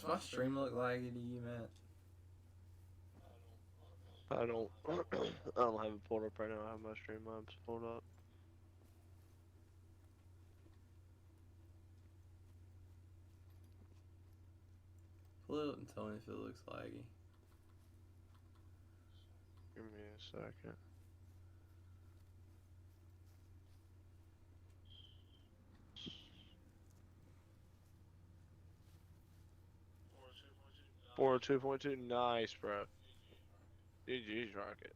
my stream look laggy to you, Matt? I don't I don't have it pulled up right now. I have my Streamlabs pulled up. Pull it up and tell me if it looks laggy. Give me a second. Four 2.2, nice, bro. GG's Rocket.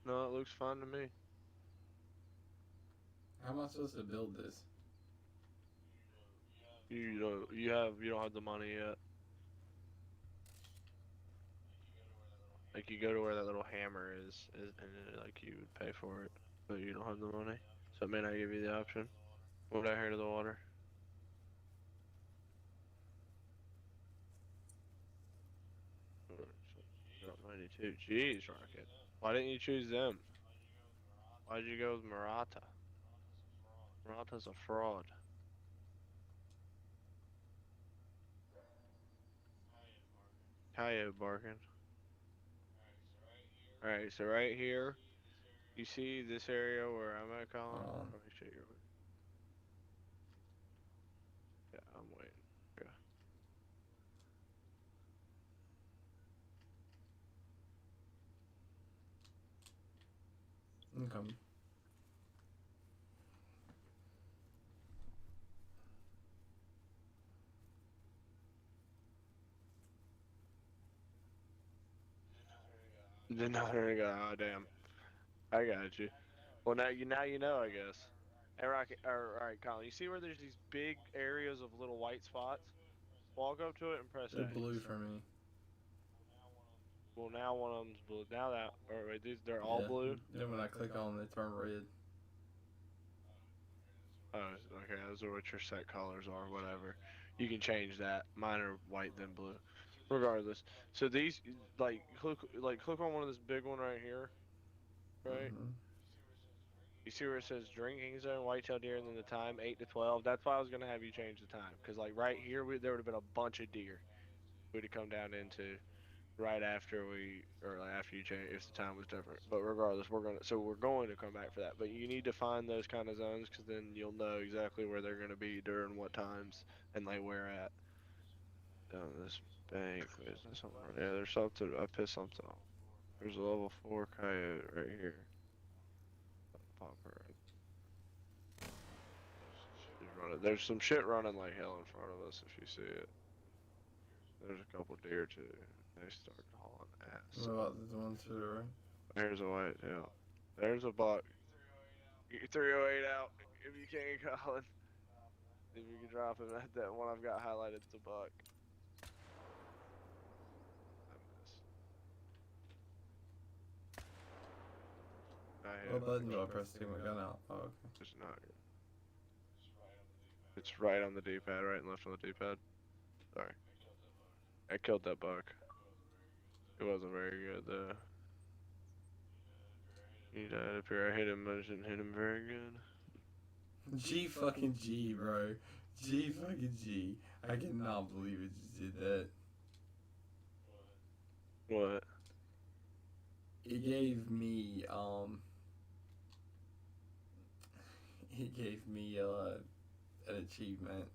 No, it looks fine to me. How am I supposed to build this? You don't have the money yet. Like you go to where that little hammer is and like you would pay for it, but you don't have the money, so it may not give you the option. What I heard of the water? 92. Jeez, Rocket. Why didn't you choose them? Why'd you go with Murata? Murata's a fraud. Coyote barking. Alright, so right here, you see this area where I'm at, Colin? Let me show you. Yeah, I'm waiting. Yeah. I'm coming. Another guy. Oh damn. I got you. Well, now you know, I guess. Hey, Rocket. All right, Colin. You see where there's these big areas of little white spots? Walk up to it and press They're A. blue for me. Well, now one of them's blue. Now that, or wait, they're all Yeah. blue. Then when I click on them, they turn red. Oh, okay. Those are what your set colors are. Whatever. You can change that. Mine are white then blue. Regardless. So these, click on one of this big one right here. Right. Mm-hmm. You see where it says drinking zone, whitetail deer, and then the time 8 to 12. That's why I was gonna have you change the time, cause like right here, there would have been a bunch of deer. We'd have come down into right after after you change if the time was different. But regardless, we're going to come back for that. But you need to find those kind of zones, cause then you'll know exactly where they're gonna be during what times and like where at. Down this bank, is there something? Yeah, there's something. I pissed something off. There's a level 4 coyote right here. Pop her. There's some shit running like hell in front of us if you see it. There's a couple deer too. They start hauling ass. What about the ones to the right? There's a whitetail. There's a buck. Get your 308 out if you can, Colin. If you can drop him at that one I've got highlighted, it's a buck. I miss. I hit What him. button do I press to take my gun out? Oh, okay. It's not. It's right on the D-pad, right and left on the D-pad. Sorry. I killed that buck. It wasn't very good though. He died up here. I hit him, but I didn't hit him very good. G fucking G, bro. G fucking G. I cannot believe it just did that. What? It gave me an achievement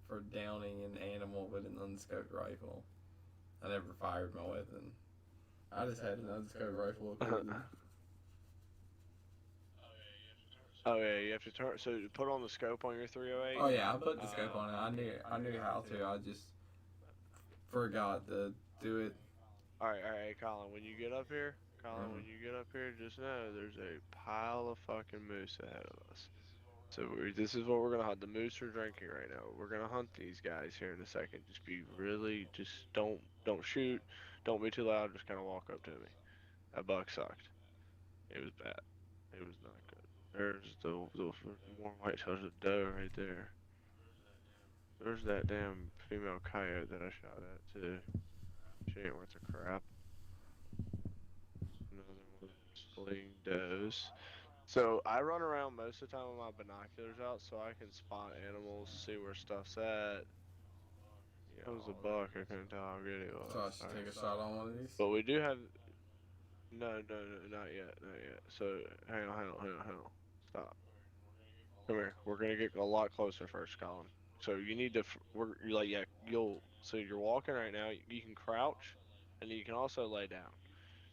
for downing an animal with an unscoped rifle. I never fired my weapon. I just had an unscoped rifle equipment. Oh yeah, you have to turn. So put on the scope on your 308. Oh yeah, I put the scope on it. I knew how to. I just forgot to do it. All right, Colin. When you get up here, when you get up here, just know there's a pile of fucking moose ahead of us. So this is what we're gonna hunt. The moose are drinking right now. We're gonna hunt these guys here in a second. Just don't shoot, don't be too loud. Just kind of walk up to me. That buck sucked. It was bad. It was not good. There's the more whitetails of doe right there. There's that damn female coyote that I shot at too. She ain't worth a crap. Another one of them fleeing does. So I run around most of the time with my binoculars out so I can spot animals, see where stuff's at. That was a buck. I couldn't tell how good it was. So I should take a shot on one of these. But we do have. No, not yet, not yet. So hang on. Stop. Come here. We're gonna get a lot closer first, Colin. So you need to. You're like, yeah. So you're walking right now. You can crouch, and you can also lay down.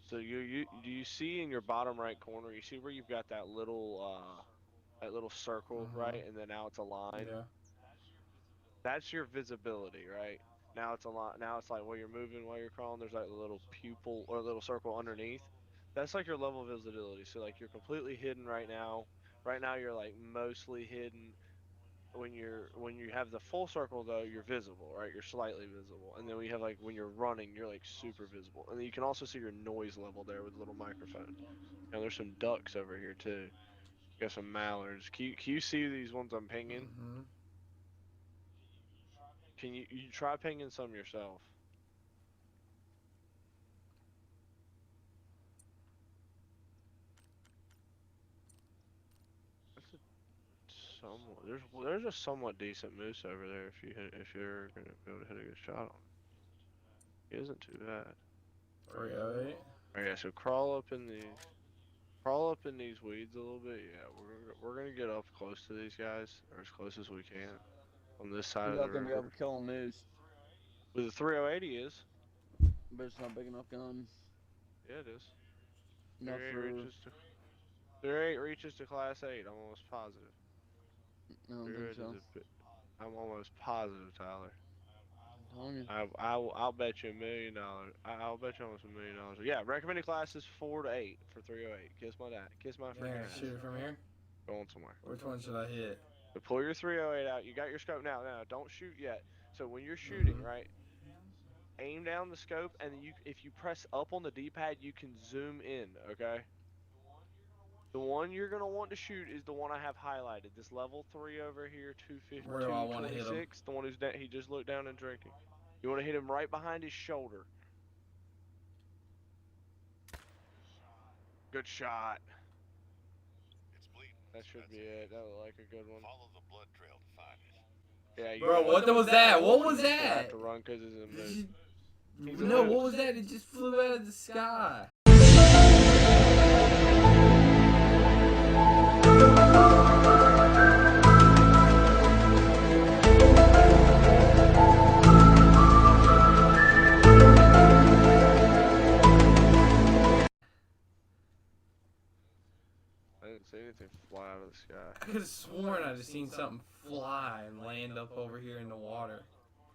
So do you see in your bottom right corner? You see where you've got that little circle, right? And then now it's a line. Yeah. That's your visibility, right? Now it's a lot. Now it's like while you're moving, while you're crawling, there's like a little pupil or a little circle underneath. That's like your level of visibility. So like you're completely hidden right now. Right now you're like mostly hidden. When you have the full circle though, you're visible, right? You're slightly visible. And then we have like when you're running, you're like super visible. And then you can also see your noise level there with a little microphone. And there's some ducks over here too. Got some mallards. Can you see these ones I'm pinging? Mm-hmm. Can you try pinging some yourself? That's a somewhat there's a somewhat decent moose over there if you're gonna be able to hit a good shot on it. He isn't too bad. 308. Alright, so crawl up in these weeds a little bit. Yeah, we're gonna get up close to these guys, or as close as we can, on this side of the You're not gonna be able river. to kill a moose, With the 308 he is. but it's not a big enough gun. Yeah, it is. Not 38 for. reaches to 38 reaches to class 8. I'm almost positive. I don't think so. I'm almost positive, Tyler. I'm telling you. I'll bet you $1 million. I'll bet you almost $1 million. Yeah, recommended class is 4 to 8 for 308. Kiss my dad. Kiss my freaking Yeah, ass. shoot it from here. Going somewhere. Which one should I hit? So pull your 308 out. You got your scope now. Now don't shoot yet. So when you're shooting, right? Aim down the scope, and then if you press up on the D-pad, you can zoom in. Okay. The one you're gonna want to shoot is the one I have highlighted. This level 3 over here, 250, Where do I want to hit him? 226. The one he just looked down and drinking. You want to hit him right behind his shoulder. Good shot. It's bleeding. That should be it. That looked like a good one. Follow the blood trail to find it. Yeah, you Bro, gotta- what was that? What was you have that? to run because it's a moose. No, what was that? It just flew out of the sky. I didn't see anything fly out of the sky. I could have sworn I just seen something fly and land up over here in the water.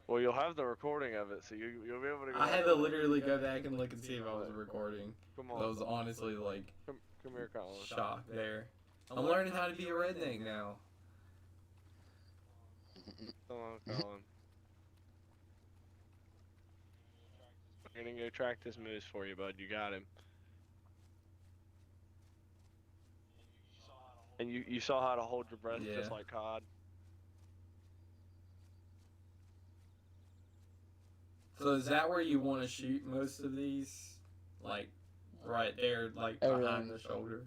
Well, you'll have the recording of it, so you'll be able to. I had to literally go back and look and see if I was recording. Come I on. was honestly like Come here, Colin. shocked there. I'm learning how to be a redneck now. Come on, Colin. I'm gonna go track this moose for you, bud. You got him. And you saw how to hold your breath Yeah. just like cod. So is that where you want to shoot most of these? Like, right there, like behind Everything. the shoulder?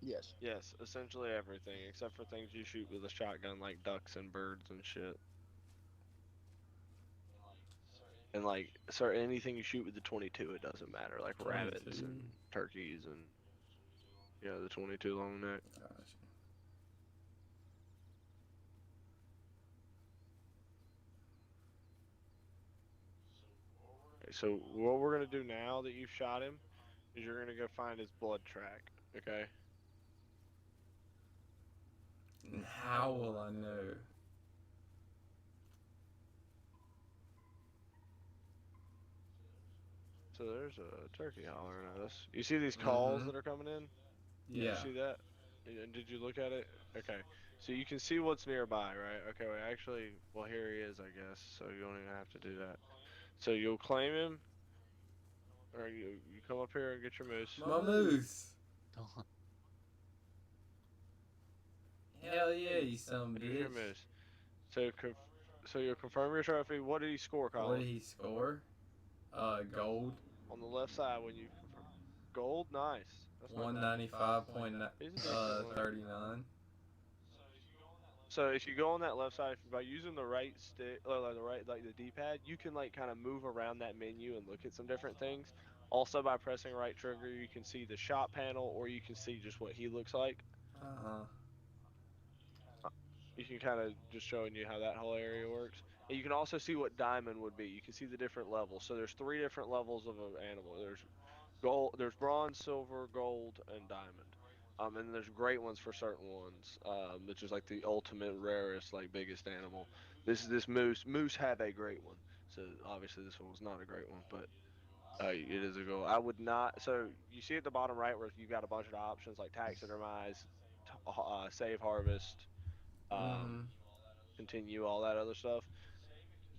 Yes. Yes, essentially everything except for things you shoot with a shotgun, like ducks and birds and shit. And like, so anything you shoot with the 22, it doesn't matter. Like rabbits 22. and turkeys and yeah, the 22 long neck. Gotcha. Okay, so what we're gonna do now that you've shot him is you're gonna go find his blood track. Okay. And how will I know? So there's a turkey hollering at us. You see these calls Mhm. that are coming in? Yeah. You see that? And did you look at it? Okay. So you can see what's nearby, right? Okay, well, actually, well, here he is, I guess. So you don't even have to do that. So you'll claim him, or you come up here and get your moose. My moose. Hell yeah, you some Here's your bitch. moose. So, so you confirm your trophy. What did he score, Colin? What did he score? Gold. On the left side when you confirm. Gold, nice. That's not bad. He's a decent one. 195.39. So if you go on that left side by using the right stick, or like the right, like the D-pad, you can like kind of move around that menu and look at some different things. Also, by pressing right trigger, you can see the shop panel, or you can see just what he looks like. You can kind of just showing you how that whole area works. And you can also see what diamond would be. You can see the different levels. So there's 3 different levels of an animal. There's gold, there's bronze, silver, gold, and diamond. And there's great ones for certain ones, which is like the ultimate rarest, like biggest animal. This moose had a great one. So obviously this one was not a great one, but it is a goal. I would not. So you see at the bottom right where you've got a bunch of options like taxidermize, save, harvest, Mm-hmm. continue, all that other stuff.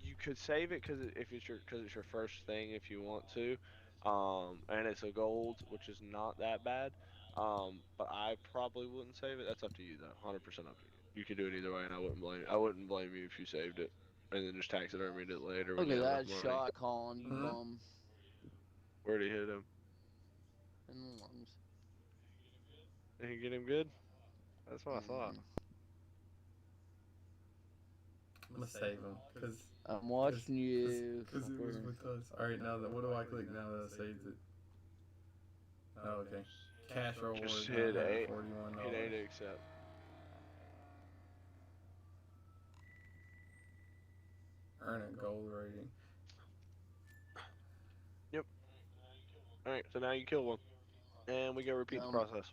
You could save it because it's your first thing if you want to, and it's a gold, which is not that bad. But I probably wouldn't save it. That's up to you though, 100% up to you. You could do it either way, and I wouldn't blame you if you saved it, and then just taxidermied it later when Look you at have enough that money. shot, Colin, you Mhm. bum. Where'd he hit him? In the lungs. Did he get him good? That's what I thought. I'm gonna save him because I'm watching you. it was with us. All right, now that what do I click now that I saved it? Oh, okay. Cash reward. Just hit A. $141. Hit A to accept. Earn a gold rating. Yep. All right, so now you kill one, and we go repeat the process.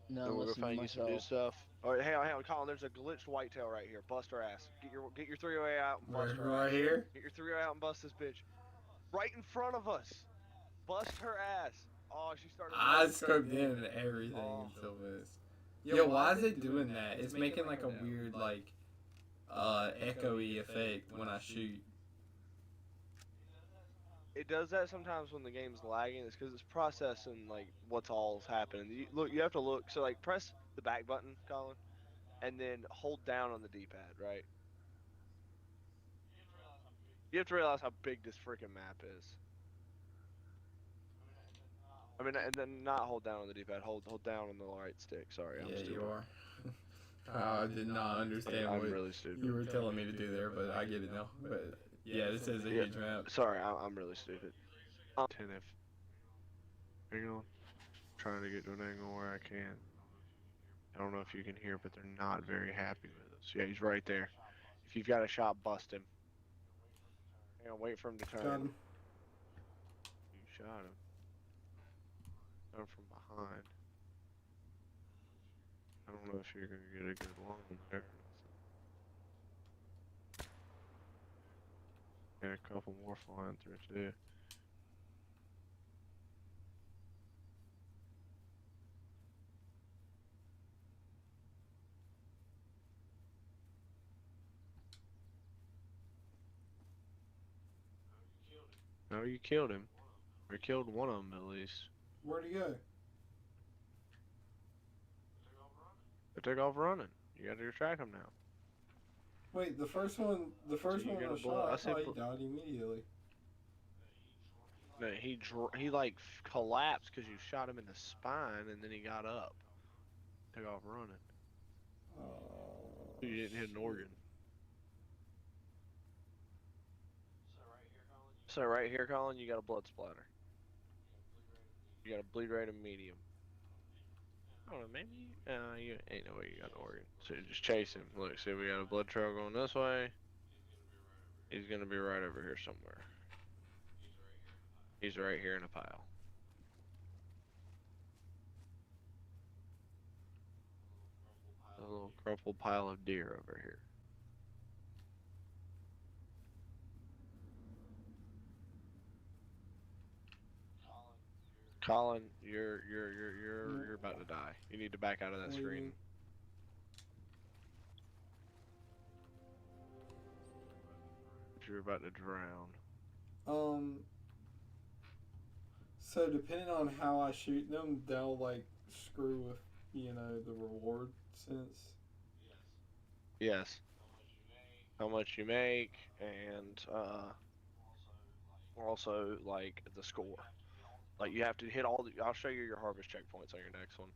No, And we'll go listen to find you some new myself. stuff. All right, hang on, Colin. There's a glitched whitetail right here. Bust her ass. Get your 308 out and bust her Right ass. here? Get your 308 out and bust this bitch. Right in front of us. Bust her ass. Oh, she started. I scoped in and everything and still missed. Yo, why is it doing that? It's making like a weird like echoey effect when I shoot. It does that sometimes when the game's lagging. It's because it's processing like what's all's happening. You have to look. So like press the back button, Colin, and then hold down on the D-pad, right? You have to realize how big this freaking map is. I mean, and then not hold down on the D-pad. Hold down on the right stick. Sorry, I'm stupid. You are. I did not understand I'm what really stupid. you were telling me to do there, but I get it now. But yeah, this is a huge map. Sorry, I'm really stupid. Attentive. Hang on. Trying to get to an angle where I can. I don't know if you can hear, but they're not very happy with us. Yeah, he's right there. If you've got a shot, bust him. Hang on, wait for him to turn. Got him. You shot him. Come from behind. I don't know if you're gonna get a good one there. And a couple more flying through too. No, you killed him. Or killed one of them at least. Where'd he go? They took off running. You gotta track them now. Wait, the first one I shot, I thought he died immediately. No, he like collapsed because you shot him in the spine, and then he got up, took off running. You didn't hit an organ. So right here, Colin, you got a blood splatter. You got a bleed rate of medium. I don't know, maybe you ain't no way you got an organ. So you just chase him. Look, see, we got a blood trail going this way. He's gonna be right over here somewhere. He's right here in a pile. A little crumpled pile of deer over here. Colin, you're about to die. You need to back out of that screen. You're about to drown. So depending on how I shoot them, they'll like screw with the reward sense. Yes. How much you make, and also like the score. Like you have to hit all the. I'll show you your harvest checkpoints on your next one.